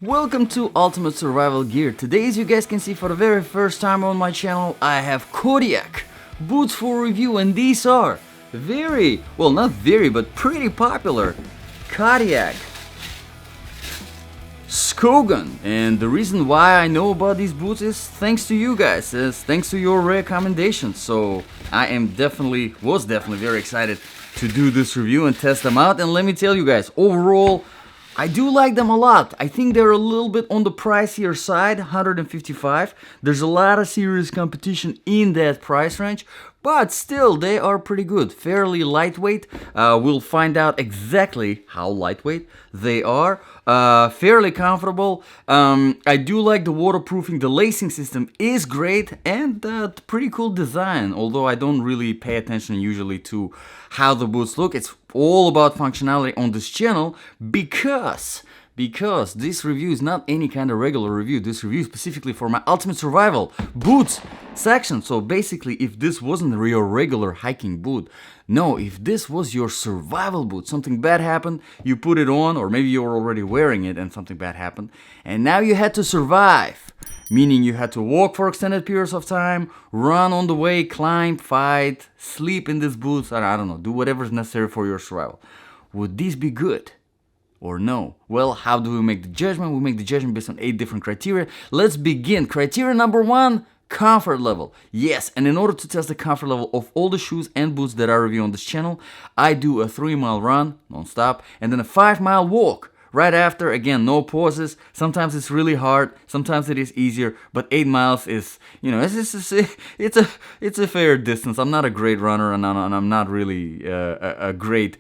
Welcome to Ultimate Survival Gear. Today, as you guys can see for the very first time on my channel, I have Kodiak boots for review, and these are very, well, not very, but pretty popular Kodiak Skogan. And the reason why I know about these boots is thanks to you guys, thanks to your recommendations. So I was definitely very excited to do this review and test them out. And let me tell you guys, overall, I do like them a lot. I think they're a little bit on the pricier side, 155. There's a lot of serious competition in that price range, but still they are pretty good. Fairly lightweight. We'll find out exactly how lightweight they are. Fairly comfortable. I do like the waterproofing. The lacing system is great, and pretty cool design. Although I don't really pay attention usually to how the boots look. It's all about functionality on this channel because this review is not any kind of regular review. This review is specifically for my Ultimate Survival boots section. So basically, if this wasn't your regular hiking boot, no, if this was your survival boot, something bad happened, you put it on, or maybe you were already wearing it and something bad happened, and now you had to survive. Meaning you had to walk for extended periods of time, run on the way, climb, fight, sleep in these boots, I don't know, do whatever is necessary for your survival. Would these be good or no? Well, how do we make the judgment? We make the judgment based on 8 different criteria. Let's begin. Criteria number 1, comfort level. Yes, and in order to test the comfort level of all the shoes and boots that I review on this channel, I do a 3-mile run, non-stop, and then a 5-mile walk. Right after, again, no pauses. Sometimes it's really hard, sometimes it is easier, but 8 miles is, it's a fair distance. I'm not a great runner, and I'm not really a great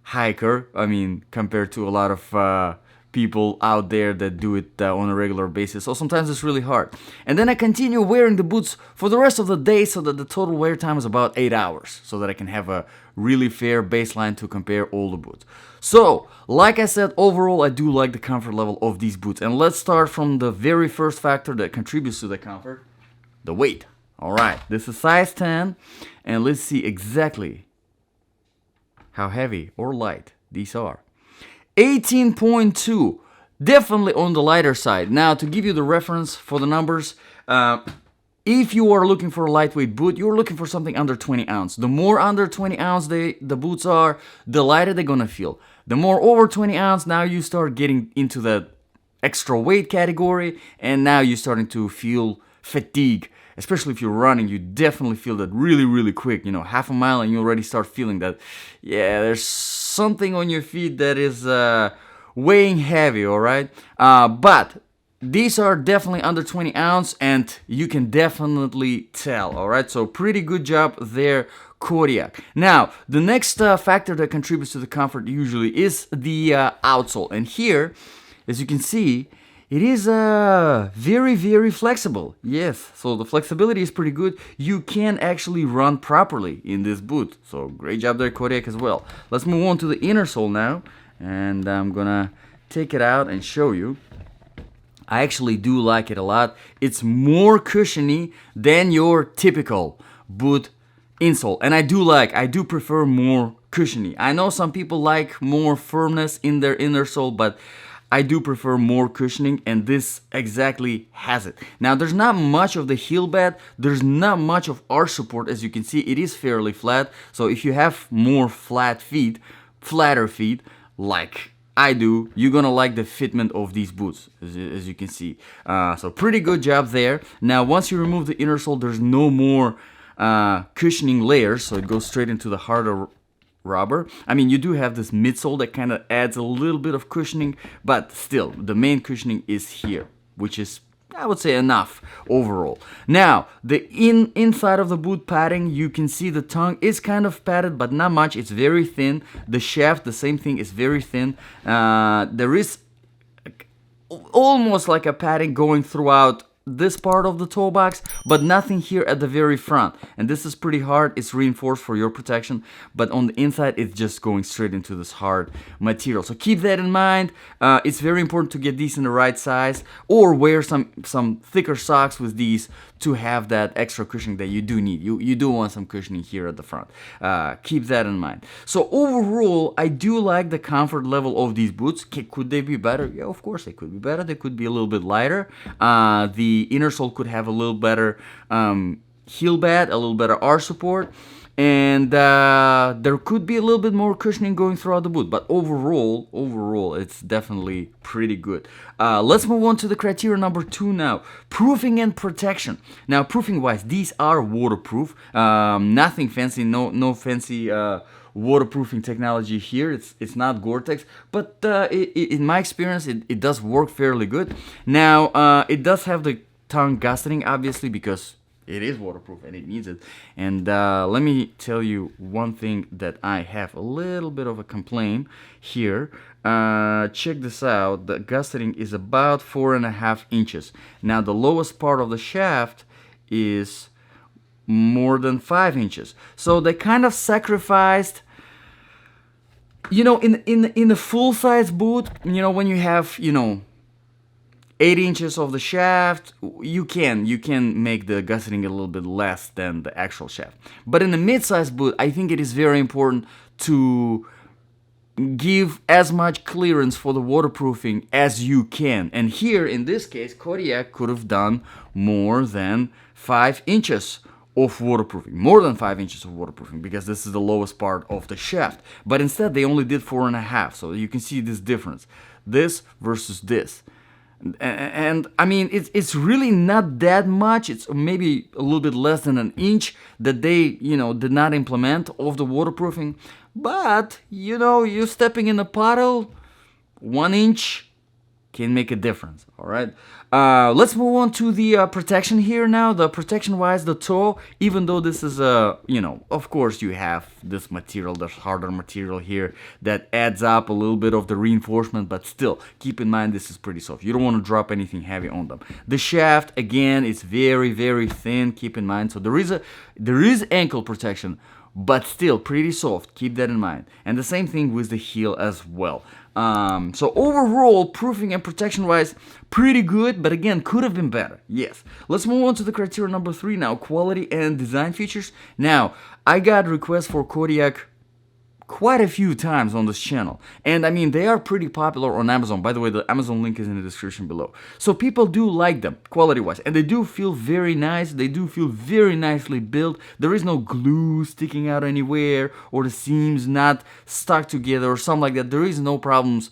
hiker. I mean, compared to a lot of people out there that do it on a regular basis. So sometimes it's really hard. And then I continue wearing the boots for the rest of the day so that the total wear time is about 8 hours, so that I can have a really fair baseline to compare all the boots. So, like I said, overall I do like the comfort level of these boots. And let's start from the very first factor that contributes to the comfort, the weight. Alright, this is size 10, and let's see exactly how heavy or light these are. 18.2, definitely on the lighter side. Now, to give you the reference for the numbers, if you are looking for a lightweight boot, you're looking for something under 20 ounce. The more under 20 ounce the boots are, the lighter they're gonna feel. The more over 20 ounce, now you start getting into the extra weight category, and now you're starting to feel fatigue. Especially if you're running, you definitely feel that really, really quick. Half a mile and you already start feeling that, yeah, there's something on your feet that is weighing heavy, alright? But these are definitely under 20 ounce, and you can definitely tell, alright? So pretty good job there, Kodiak. Now, the next factor that contributes to the comfort usually is the outsole. And here, as you can see, it is very, very flexible. Yes, so the flexibility is pretty good. You can actually run properly in this boot. So great job there, Kodiak, as well. Let's move on to the inner sole now, and I'm gonna take it out and show you. I actually do like it a lot. It's more cushiony than your typical boot insole, and I do prefer more cushiony. I know some people like more firmness in their inner sole, but I do prefer more cushioning, and this exactly has it. Now, there's not much of the heel bed, there's not much of arch support. As you can see, it is fairly flat. So if you have more flatter feet, like I do, you're gonna like the fitment of these boots, as you can see. So pretty good job there. Now, once you remove the inner sole, there's no more cushioning layers, so it goes straight into the harder rubber. I mean, you do have this midsole that kind of adds a little bit of cushioning, but still, the main cushioning is here, which is, I would say, enough overall. Now, the inside of the boot padding, you can see the tongue is kind of padded, but not much. It's very thin. The shaft, the same thing, is very thin. There is almost like a padding going throughout this part of the toe box, but nothing here at the very front. And this is pretty hard. It's reinforced for your protection, but on the inside it's just going straight into this hard material. So keep that in mind. It's very important to get these in the right size, or wear some thicker socks with these to have that extra cushioning that you do need. You do want some cushioning here at the front. Keep that in mind. So overall, I do like the comfort level of these boots. Could they be better? Yeah, of course they could be better. They could be a little bit lighter. The inner sole could have a little better heel bed, a little better arch support, and there could be a little bit more cushioning going throughout the boot. But overall, it's definitely pretty good. Let's move on to the criteria number 2 now. Proofing and protection. Now, proofing wise, these are waterproof. Nothing fancy, no fancy waterproofing technology here. It's not Gore-Tex, but in my experience, it does work fairly good. Now, it does have the tongue gusseting, obviously, because it is waterproof and it needs it. And let me tell you one thing that I have a little bit of a complaint here. Check this out. The gusseting is about 4.5 inches. Now, the lowest part of the shaft is more than 5 inches. So they kind of sacrificed, you know, in the full size boot, you know, when you have, you know, 8 inches of the shaft, you can make the gusseting a little bit less than the actual shaft. But in the mid-size boot, I think it is very important to give as much clearance for the waterproofing as you can. And here, in this case, Kodiak could have done more than 5 inches of waterproofing, more than 5 inches of waterproofing, because this is the lowest part of the shaft. But instead, they only did 4.5. So you can see this difference, this versus this. And I mean, it's really not that much. It's maybe a little bit less than an inch that they, you know, did not implement of the waterproofing. But, you know, you're stepping in a puddle, 1 inch can make a difference. All right. Let's move on to the protection here now. The protection wise, the toe, even though this is a, you know, of course you have this material, this harder material here that adds up a little bit of the reinforcement, but still keep in mind this is pretty soft. You don't want to drop anything heavy on them. The shaft, again, is very, very thin. Keep in mind. So there is ankle protection, but still pretty soft. Keep that in mind. And the same thing with the heel as well. So overall, proofing and protection wise, pretty good, but again, could have been better. Yes. Let's move on to the criteria number 3 now, quality and design features. Now, I got requests for Kodiak quite a few times on this channel, and I mean, they are pretty popular on Amazon. By the way, the Amazon link is in the description below. So people do like them quality wise, and they do feel very nice. They do feel very nicely built. There is no glue sticking out anywhere, or the seams not stuck together or something like that. There is no problems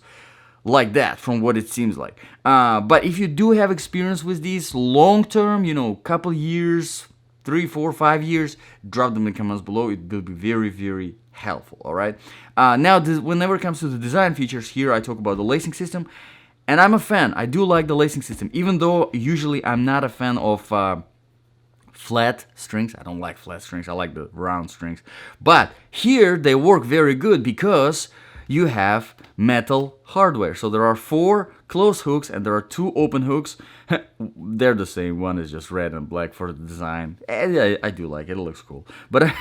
like that from what it seems like. But if you do have experience with these long term, you know, couple years, 3, 4, 5 years, drop them in the comments below. It will be very, very helpful. All right. Now, whenever it comes to the design features, here I talk about the lacing system, and I'm a fan. I do like the lacing system, even though usually I'm not a fan of flat strings. I don't like flat strings. I like the round strings. But here they work very good because you have metal hardware. So there are 4 closed hooks and there are 2 open hooks. They're the same. One is just red and black for the design. I do like it. It looks cool. But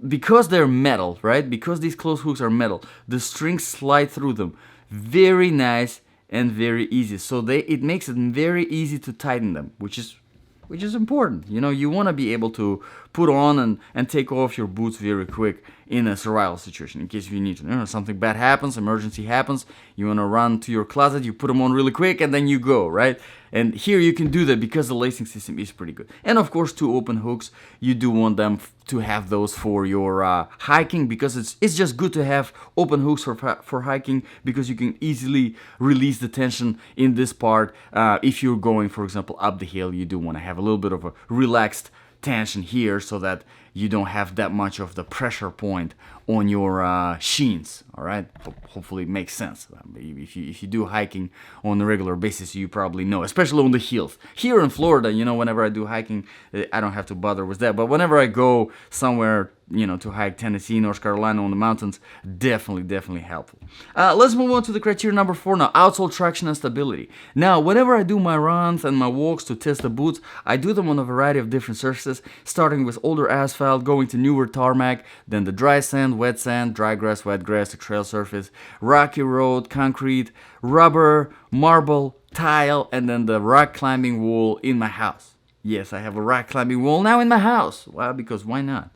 because they're metal, right? Because these closed hooks are metal, the strings slide through them. Very nice and very easy. So it makes it very easy to tighten them, which is important. You know, you want to be able to put on and take off your boots very quick in a survival situation, in case you need to. You know, something bad happens, emergency happens, you want to run to your closet, you put them on really quick, and then you go, right? And here you can do that because the lacing system is pretty good. And of course, 2 open hooks, you do want them to have those for your hiking, because it's just good to have open hooks for hiking, because you can easily release the tension in this part. If you're going, for example, up the hill, you do want to have a little bit of a relaxed tension here so that you don't have that much of the pressure point on your sheens. All right, hopefully it makes sense. If you do hiking on a regular basis, you probably know, especially on the heels. Here in Florida, whenever I do hiking, I don't have to bother with that. But whenever I go somewhere, to hike Tennessee, North Carolina on the mountains, definitely helpful. Let's move on to the criteria number 4 now, outsole traction and stability. Now, whenever I do my runs and my walks to test the boots, I do them on a variety of different surfaces, starting with older asphalt, going to newer tarmac, then the dry sand, wet sand, dry grass, wet grass, the trail surface, rocky road, concrete, rubber, marble, tile, and then the rock climbing wall in my house. Yes, I have a rock climbing wall now in my house. Well, because why not?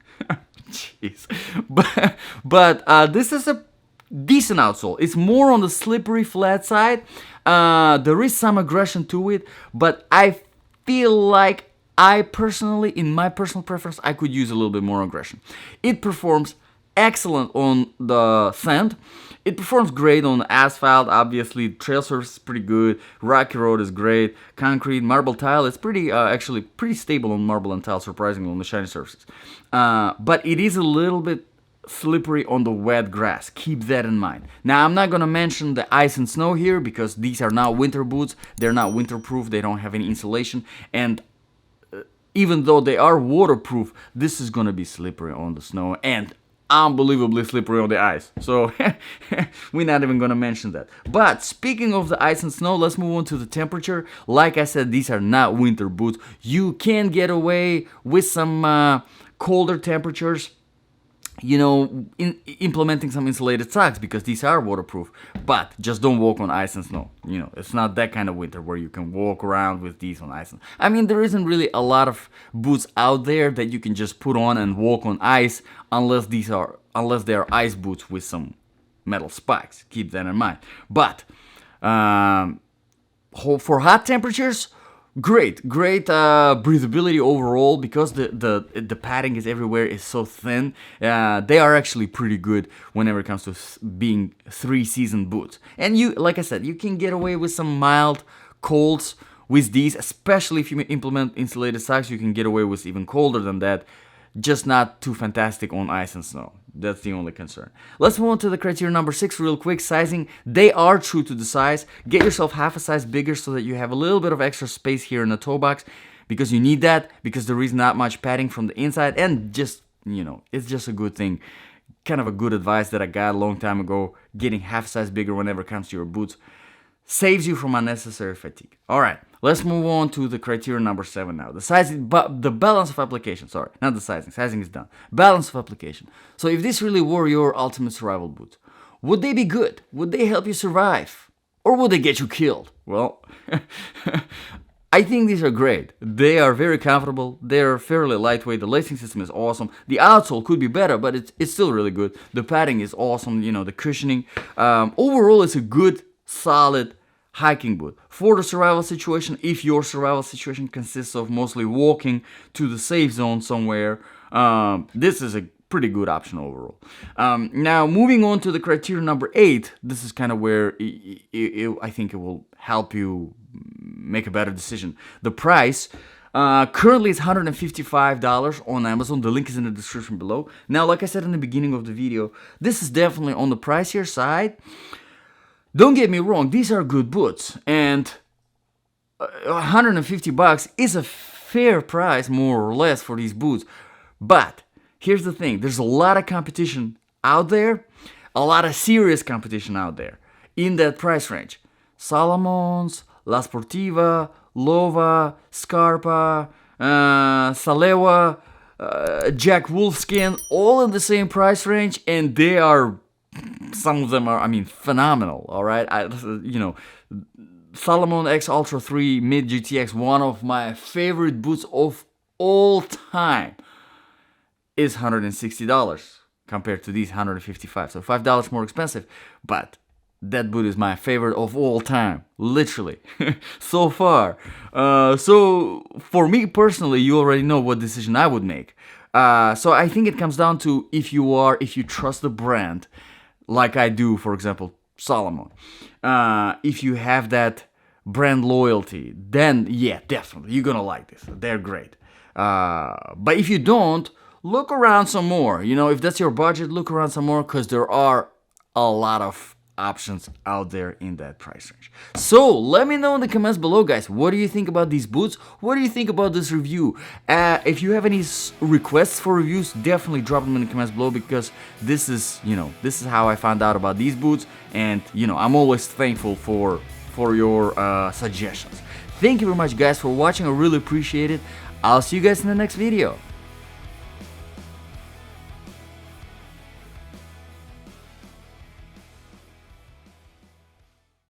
Jeez. But this is a decent outsole. It's more on the slippery flat side. There is some aggression to it, but I feel like in my personal preference, I could use a little bit more aggression. It performs excellent on the sand. It performs great on asphalt. Obviously, trail surface is pretty good. Rocky road is great. Concrete, marble, tile. It's actually pretty stable on marble and tile, surprisingly, on the shiny surfaces. But it is a little bit slippery on the wet grass. Keep that in mind. Now, I'm not gonna mention the ice and snow here because these are not winter boots. They're not winterproof. They don't have any insulation, and even though they are waterproof, this is gonna be slippery on the snow and unbelievably slippery on the ice. So we're not even gonna mention that. But speaking of the ice and snow, let's move on to the temperature. Like I said, these are not winter boots. You can get away with some colder temperatures, implementing some insulated socks because these are waterproof. But just don't walk on ice and snow. It's not that kind of winter where you can walk around with these on ice. I mean, there isn't really a lot of boots out there that you can just put on and walk on ice unless they are ice boots with some metal spikes. Keep that in mind. But for hot temperatures, great breathability overall because the padding is everywhere, is so thin. They are actually pretty good whenever it comes to being 3-season boots. And like I said, you can get away with some mild colds with these, especially if you implement insulated socks. You can get away with even colder than that. Just not too fantastic on ice and snow. That's the only concern. Let's move on to the criteria number 6 real quick. Sizing. They are true to the size. Get yourself half a size bigger so that you have a little bit of extra space here in the toe box, because you need that, because there is not much padding from the inside, and just, it's just a good thing. Kind of a good advice that I got a long time ago. Getting half a size bigger whenever it comes to your boots saves you from unnecessary fatigue. All right. Let's move on to the criteria number 7 now. The sizing, but the balance of application. Sorry, not the sizing. Sizing is done. Balance of application. So if this really were your ultimate survival boot, would they be good? Would they help you survive? Or would they get you killed? Well, I think these are great. They are very comfortable. They're fairly lightweight. The lacing system is awesome. The outsole could be better, but it's still really good. The padding is awesome. The cushioning. Overall, it's a good, solid hiking boot. For the survival situation, if your survival situation consists of mostly walking to the safe zone somewhere, this is a pretty good option overall. Now, moving on to the criteria number 8, this is kind of where I think it will help you make a better decision. The price currently is $155 on Amazon. The link is in the description below. Now, like I said in the beginning of the video, this is definitely on the pricier side. Don't get me wrong, these are good boots, and $150 is a fair price, more or less, for these boots. But here's the thing, there's a lot of competition out there, a lot of serious competition out there in that price range. Salomon's, La Sportiva, Lova, Scarpa, Salewa, Jack Wolfskin, all in the same price range, and they are, some of them are, phenomenal. All right, Salomon X Ultra 3 Mid GTX, one of my favorite boots of all time, is $160 compared to these $155, so $5 more expensive. But that boot is my favorite of all time, literally, so far. So for me personally, you already know what decision I would make. So I think it comes down to if you trust the brand, like I do, for example, Salomon. If you have that brand loyalty, then yeah, definitely, you're gonna like this. They're great. But if you don't, look around some more. You know, if that's your budget, look around some more, because there are a lot of options out there in that price range. So let me know in the comments below, guys, what do you think about these boots? What do you think about this review? If you have any requests for reviews, definitely drop them in the comments below, because this is, you know, this is how I found out about these boots, and you know, I'm always thankful for your suggestions. Thank you very much, guys, for watching. I really appreciate it. I'll see you guys in the next video.